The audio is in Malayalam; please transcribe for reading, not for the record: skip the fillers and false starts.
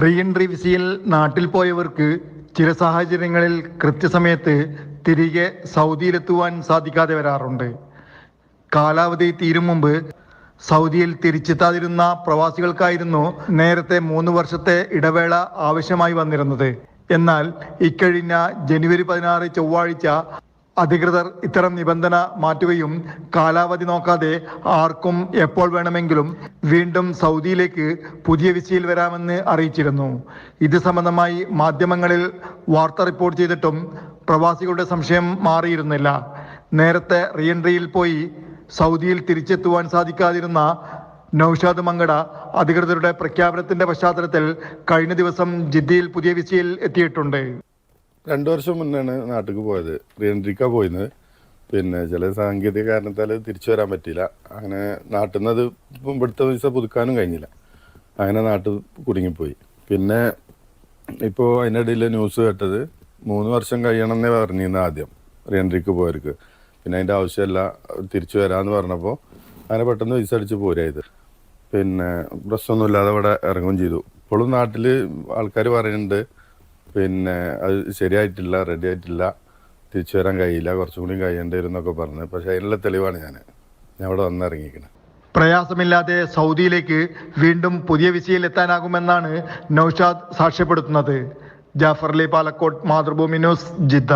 റീ എൻട്രി വിസയിൽ നാട്ടിൽ പോയവർക്ക് ചില സാഹചര്യങ്ങളിൽ കൃത്യസമയത്ത് തിരികെ സൗദിയിലെത്തുവാൻ സാധിക്കാതെ വരാറുണ്ട്. കാലാവധി തീരും മുമ്പ് സൗദിയിൽ തിരിച്ചെത്താതിരുന്ന പ്രവാസികൾക്കായിരുന്നു നേരത്തെ 3 വർഷത്തെ ഇടവേള ആവശ്യമായി വന്നിരുന്നത്. എന്നാൽ ഇക്കഴിഞ്ഞ ജനുവരി 16 ചൊവ്വാഴ്ച അധികൃതർ ഇത്തരം നിബന്ധന മാറ്റുകയും കാലാവധി നോക്കാതെ ആർക്കും എപ്പോൾ വേണമെങ്കിലും വീണ്ടും സൗദിയിലേക്ക് പുതിയ വിസയിൽ വരാമെന്ന് അറിയിച്ചിരുന്നു. ഇത് സംബന്ധമായി മാധ്യമങ്ങളിൽ വാർത്ത റിപ്പോർട്ട് ചെയ്തിട്ടും പ്രവാസികളുടെ സംശയം മാറിയിരുന്നില്ല. നേരത്തെ റീ എൻട്രിയിൽ പോയി സൗദിയിൽ തിരിച്ചെത്തുവാൻ സാധിക്കാതിരുന്ന നൌഷാദ് മങ്കട അധികൃതരുടെ പ്രഖ്യാപനത്തിന്റെ പശ്ചാത്തലത്തിൽ കഴിഞ്ഞ ദിവസം ജിദ്ദയിൽ പുതിയ വിസയിൽ എത്തിയിട്ടുണ്ട്. 2 വർഷം മുന്നാണ് നാട്ടിലേക്ക് പോയത്. റീ എൻട്രിക്കാണ് പോയിരുന്നത്. പിന്നെ ചില സാങ്കേതിക കാരണത്താൽ തിരിച്ചു വരാൻ പറ്റിയില്ല. അങ്ങനെ നാട്ടിൽ നിന്ന് അത് ഇവിടുത്തെ വിസ പുതുക്കാനും കഴിഞ്ഞില്ല. അങ്ങനെ നാട്ടിൽ കുടുങ്ങിപ്പോയി. പിന്നെ ഇപ്പോൾ അതിനിടയിൽ ന്യൂസ് കേട്ടത് 3 വർഷം കഴിയണമെന്നേ പറഞ്ഞിരുന്നു ആദ്യം റീ എൻട്രിക്ക് പോയവർക്ക്. പിന്നെ അതിൻ്റെ ആവശ്യമില്ല, തിരിച്ചു വരാമെന്ന് പറഞ്ഞപ്പോൾ അങ്ങനെ പെട്ടെന്ന് വിസ അടിച്ച് പോരായത്. പിന്നെ പ്രശ്നമൊന്നുമില്ലാതെ ഇവിടെ ഇറങ്ങുകയും ചെയ്തു. ഇപ്പോഴും നാട്ടിൽ ആൾക്കാർ പറയുന്നുണ്ട് പിന്നെ അത് ശരിയായിട്ടില്ല, റെഡി ആയിട്ടില്ല, തിരിച്ചു വരാൻ കഴിയില്ല, കുറച്ചും കൂടി കഴിയേണ്ടി വരും എന്നൊക്കെ പറഞ്ഞത്. പക്ഷേ അതിനുള്ള തെളിവാണ് ഞാൻ ഇവിടെ വന്നിറങ്ങിയിരിക്കുന്നത്. പ്രയാസമില്ലാതെ സൗദിയിലേക്ക് വീണ്ടും പുതിയ വിസയിൽ എത്താനാകുമെന്നാണ് നൌഷാദ് സാക്ഷ്യപ്പെടുത്തുന്നത്. Jafar Ali, Palakkode, Mathrubhumi news, Jeddah.